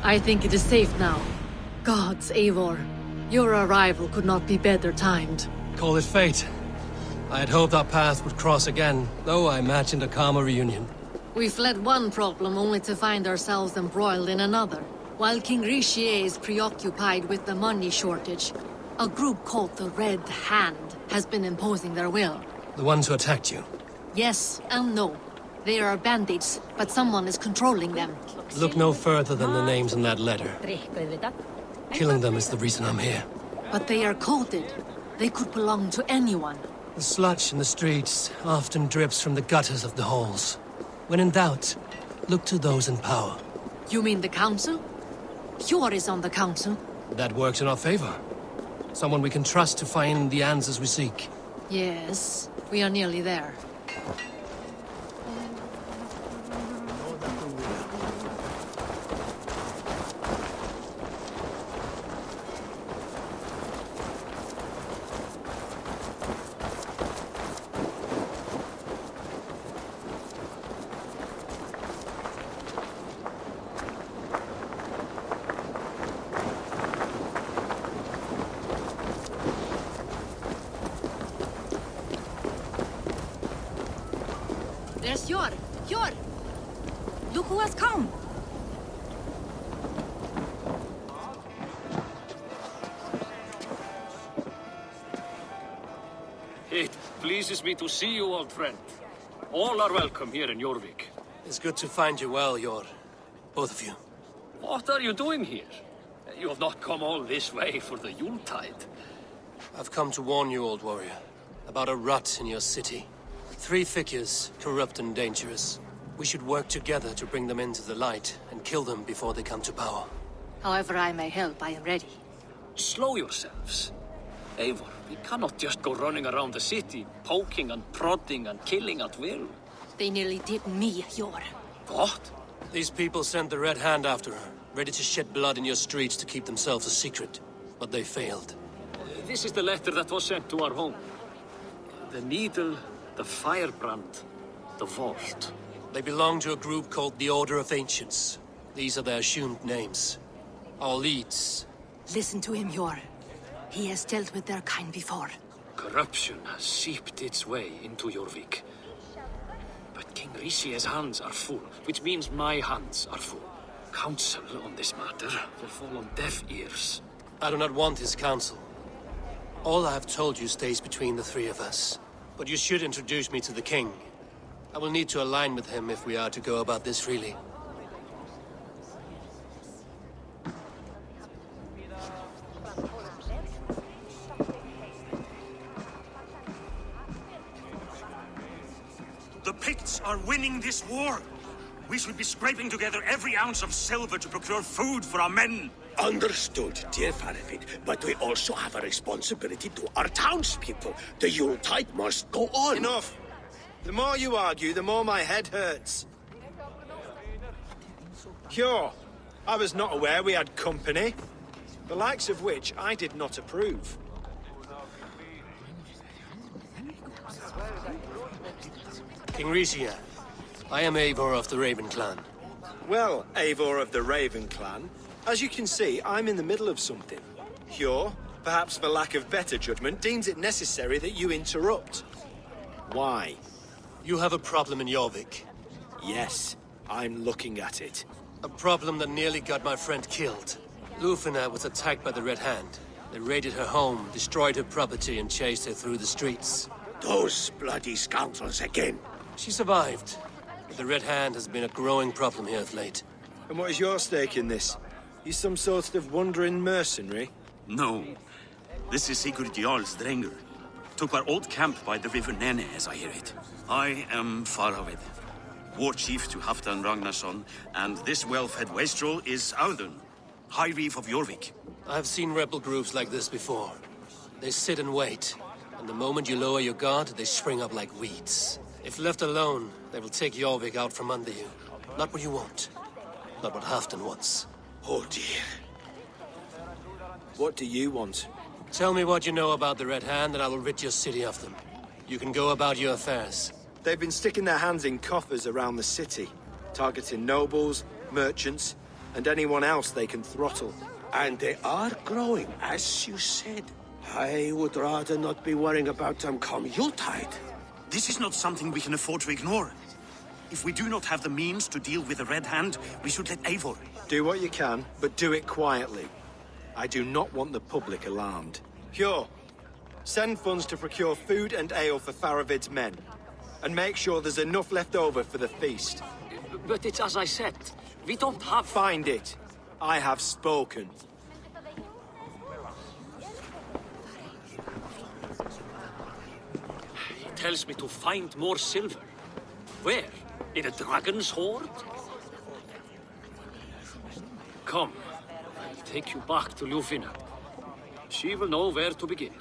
I think it is safe now. Gods, Eivor. Your arrival could not be better timed. Call it fate. I had hoped our paths would cross again, though I imagined a calmer reunion. We fled one problem only to find ourselves embroiled in another. While King Richier is preoccupied with the money shortage, a group called the Red Hand has been imposing their will. The ones who attacked you? Yes and no. They are bandits, but someone is controlling them. Look no further than the names in that letter. Killing them is the reason I'm here. But they are coded. They could belong to anyone. The sludge in the streets often drips from the gutters of the halls. When in doubt, look to those in power. You mean the council? Hjor is on the council. That works in our favor. Someone we can trust to find the answers we seek. Yes, we are nearly there. There's Hjor! Hjor! Look who has come! It pleases me to see you, old friend. All are welcome here in Jorvik. It's good to find you well, Hjor. Both of you. What are you doing here? You have not come all this way for the Yuletide. I've come to warn you, old warrior, about a rot in your city. 3 figures, corrupt and dangerous. We should work together to bring them into the light and kill them before they come to power. However I may help, I am ready. Slow yourselves. Eivor, we cannot just go running around the city, poking and prodding and killing at will. They nearly did me, Hjor. What? These people sent the Red Hand after her, ready to shed blood in your streets to keep themselves a secret. But they failed. This is the letter that was sent to our home. The needle, the firebrand, the vault. They belong to a group called the Order of Ancients. These are their assumed names. Our leads. Listen to him, Hjor. He has dealt with their kind before. Corruption has seeped its way into Jorvik. But King Richier's hands are full, which means my hands are full. Counsel on this matter will fall on deaf ears. I do not want his counsel. All I have told you stays between the 3 of us. But you should introduce me to the king. I will need to align with him if we are to go about this freely. The Picts are winning this war. We should be scraping together every ounce of silver to procure food for our men. Understood, dear Faravid, but we also have a responsibility to our townspeople. The Yuletide must go on. Enough! The more you argue, the more my head hurts. Hjor, I was not aware we had company, the likes of which I did not approve. King Richier, I am Eivor of the Raven Clan. Well, Eivor of the Raven Clan, as you can see, I'm in the middle of something. Hjor, perhaps for lack of better judgment, deems it necessary that you interrupt. Why? You have a problem in Jorvik. Yes, I'm looking at it. A problem that nearly got my friend killed. Lufina was attacked by the Red Hand. They raided her home, destroyed her property, and chased her through the streets. Those bloody scoundrels again. She survived, but the Red Hand has been a growing problem here of late. And what is your stake in this? You some sort of wandering mercenary? No. This is Sigurd Jarl's Drenger. Took our old camp by the river Nene, as I hear it. I am Faravid, war chief to Halfdan Ragnarsson, and this well-fed wastrel is Audun, High Reeve of Jorvik. I've seen rebel groups like this before. They sit and wait, and the moment you lower your guard, they spring up like weeds. If left alone, they will take Jorvik out from under you. Not what you want. Not what Halfdan wants. Oh dear. What do you want? Tell me what you know about the Red Hand, and I will rid your city of them. You can go about your affairs. They've been sticking their hands in coffers around the city, targeting nobles, merchants, and anyone else they can throttle. And they are growing, as you said. I would rather not be worrying about them come Yuletide. This is not something we can afford to ignore. If we do not have the means to deal with the Red Hand, we should let Eivor. Do what you can, but do it quietly. I do not want the public alarmed. Pure, send funds to procure food and ale for Faravid's men. And make sure there's enough left over for the feast. But it's as I said. We don't have... Find it. I have spoken. He tells me to find more silver. Where? In a dragon's hoard? Come. I'll take you back to Ljufina. She will know where to begin.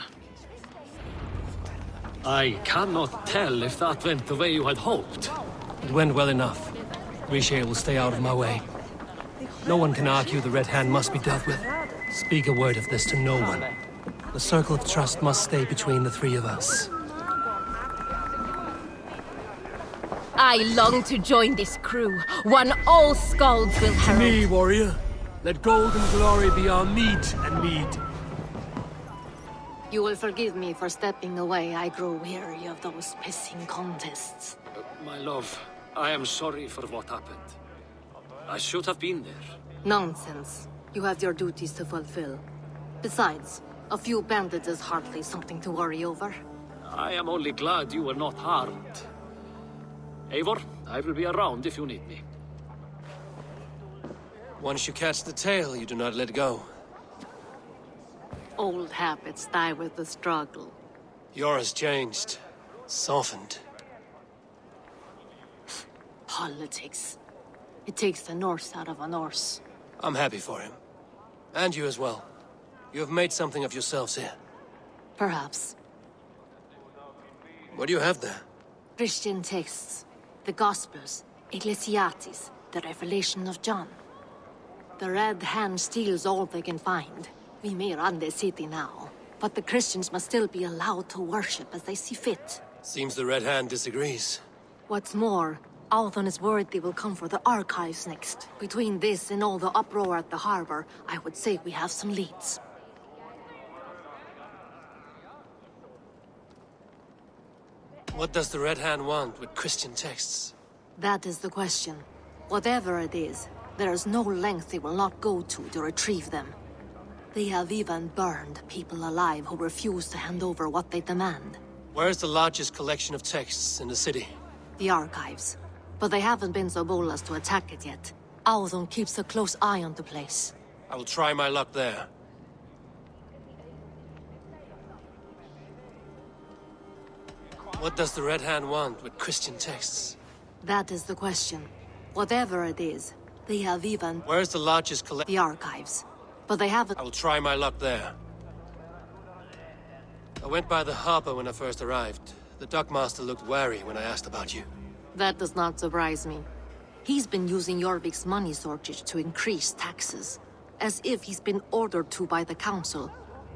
I cannot tell if that went the way you had hoped. It went well enough. Riche will stay out of my way. No one can argue the Red Hand must be dealt with. Speak a word of this to no one. The circle of trust must stay between the three of us. I long to join this crew, one all skalds will herald. warrior. Let gold and glory be our meat and mead. You will forgive me for stepping away. I grow weary of those pissing contests. My love, I am sorry for what happened. I should have been there. Nonsense. You have your duties to fulfill. Besides, a few bandits is hardly something to worry over. I am only glad you were not harmed. Eivor, I will be around if you need me. Once you catch the tail, you do not let go. Old habits die with the struggle. Yours changed. Softened. Politics. It takes the Norse out of a Norse. I'm happy for him. And you as well. You have made something of yourselves here. Perhaps. What do you have there? Christian texts. The Gospels. Ecclesiastes. The Revelation of John. The Red Hand steals all they can find. We may run the city now, but the Christians must still be allowed to worship as they see fit. Seems the Red Hand disagrees. What's more, Althon is worried they will come for the archives next. Between this and all the uproar at the harbor, I would say we have some leads. What does the Red Hand want with Christian texts? That is the question. Whatever it is, there is no length they will not go to retrieve them. They have even burned people alive who refuse to hand over what they demand. Where's the largest collection of texts in the city? The archives. But they haven't been so bold as to attack it yet. Althon keeps a close eye on the place. I will try my luck there. What does the Red Hand want with Christian texts? That is the question. Whatever it is, they have even... Where's the largest collection? The archives. But they haven't... I will try my luck there. I went by the harbor when I first arrived. The dockmaster looked wary when I asked about you. That does not surprise me. He's been using Jorvik's money shortage to increase taxes. As if he's been ordered to by the council.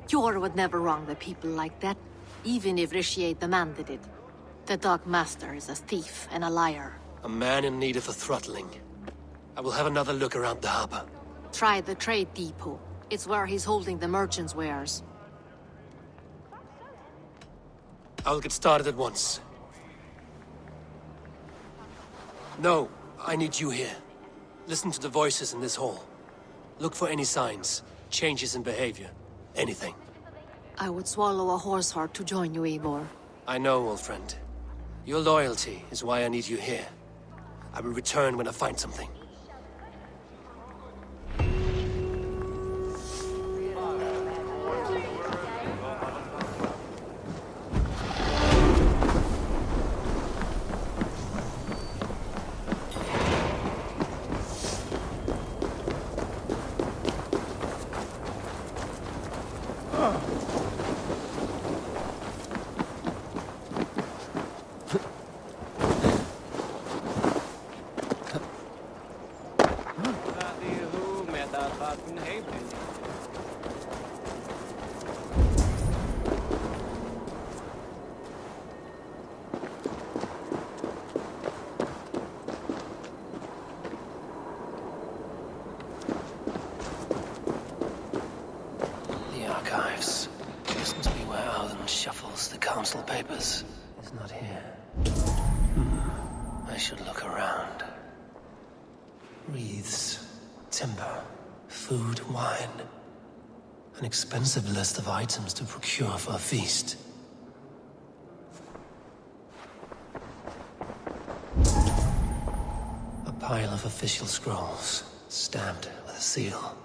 Jor would never wrong the people like that, even if Riche demanded it. The dockmaster is a thief and a liar. A man in need of a throttling. I will have another look around the harbor. Try the trade depot. It's where he's holding the merchants' wares. I'll get started at once. No, I need you here. Listen to the voices in this hall. Look for any signs, changes in behavior, anything. I would swallow a horse heart to join you, Eivor. I know, old friend. Your loyalty is why I need you here. I will return when I find something. Apis is not here. I should look around. Wreaths, timber, food, wine. An expensive list of items to procure for a feast. A pile of official scrolls, stamped with a seal.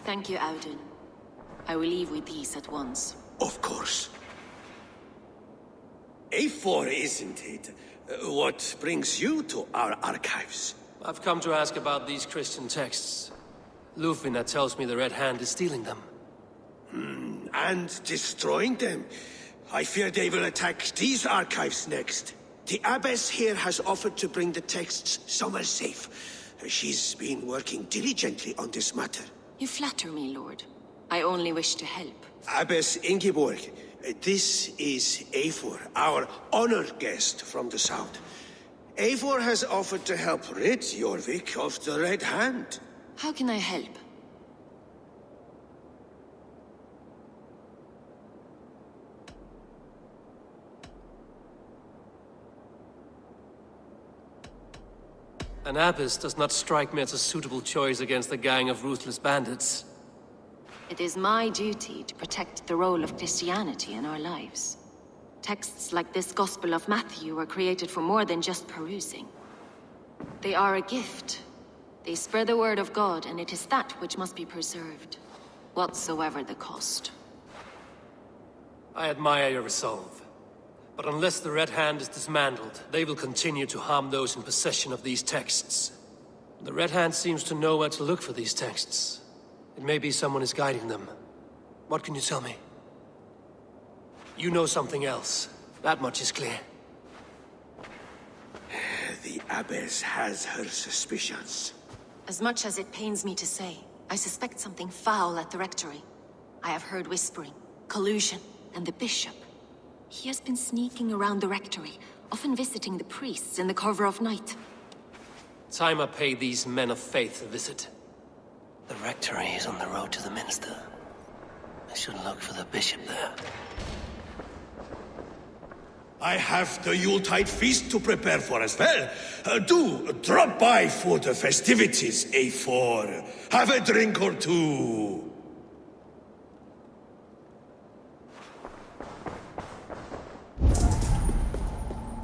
Thank you, Audun. I will leave with these at once. Of course. A4, isn't it? What brings you to our archives? I've come to ask about these Christian texts. Lufina tells me the Red Hand is stealing them. And destroying them. I fear they will attack these archives next. The Abbess here has offered to bring the texts somewhere safe. She's been working diligently on this matter. You flatter me, Lord. I only wish to help. Abbess Ingeborg, this is Eivor, our honored guest from the south. Eivor has offered to help rid Jorvik of the Red Hand. How can I help? An abbess does not strike me as a suitable choice against a gang of ruthless bandits. It is my duty to protect the role of Christianity in our lives. Texts like this Gospel of Matthew were created for more than just perusing. They are a gift. They spread the word of God, and it is that which must be preserved, whatsoever the cost. I admire your resolve. But unless the Red Hand is dismantled, they will continue to harm those in possession of these texts. The Red Hand seems to know where to look for these texts. It may be someone is guiding them. What can you tell me? You know something else. That much is clear. The Abbess has her suspicions. As much as it pains me to say, I suspect something foul at the Rectory. I have heard whispering, collusion, and the Bishop. He has been sneaking around the Rectory, often visiting the priests in the cover of night. Time I pay these men of faith a visit. The Rectory is on the road to the Minster. I should look for the Bishop there. I have the Yuletide feast to prepare for as well. Do drop by for the festivities, A4. Have a drink or two.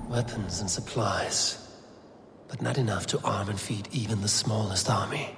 Weapons and supplies, but not enough to arm and feed even the smallest army.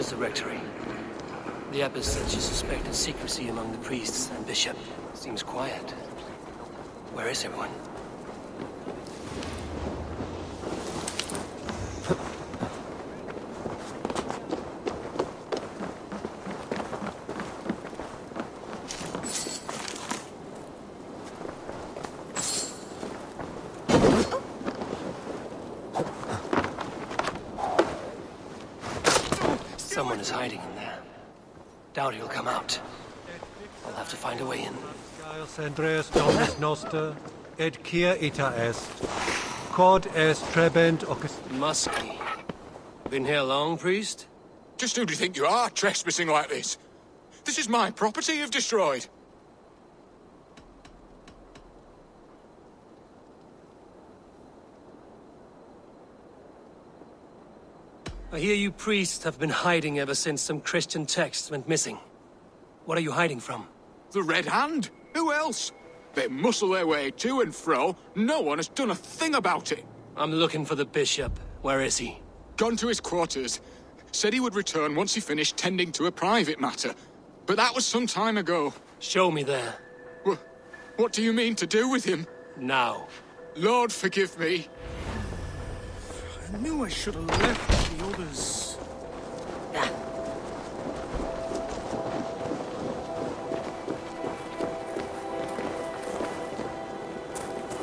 is the rectory. The abbess said she suspected secrecy among the priests and bishop. Seems quiet. Where is everyone? Someone is hiding in there. Doubt he'll come out. I'll have to find a way in. Gaius Andreas Dominus Noster, et quia ita est, quod est trebent Musky. Been here long, priest? Just who do you think you are, trespassing like this? This is my property you've destroyed. I hear you priests have been hiding ever since some Christian texts went missing. What are you hiding from? The Red Hand? Who else? They muscle their way to and fro. No one has done a thing about it. I'm looking for the bishop. Where is he? Gone to his quarters. Said he would return once he finished tending to a private matter. But that was some time ago. Show me there. What do you mean to do with him? Now. Lord, forgive me. I knew I should have left the others.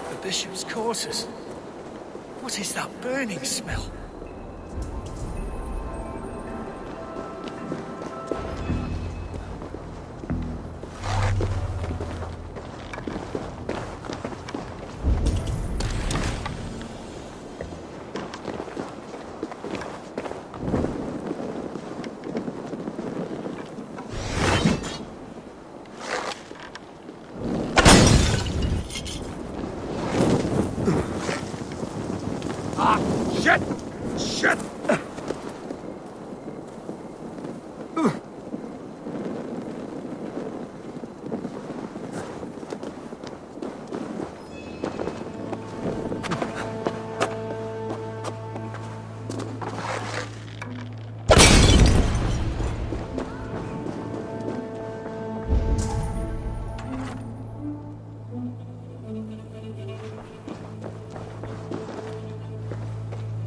The bishop's quarters. What is that burning smell? Shit!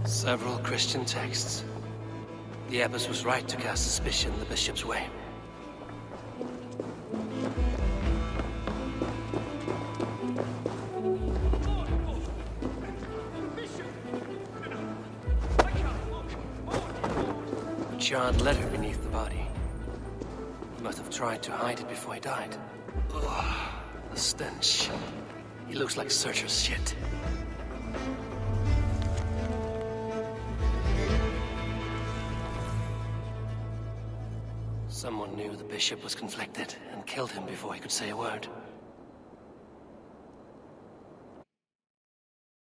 Several Christian texts. The abbess was right to cast suspicion the bishop's way. A charred letter beneath the body. He must have tried to hide it before he died. Ugh, the stench. He looks like Searcher's shit. Someone knew the bishop was conflicted and killed him before he could say a word.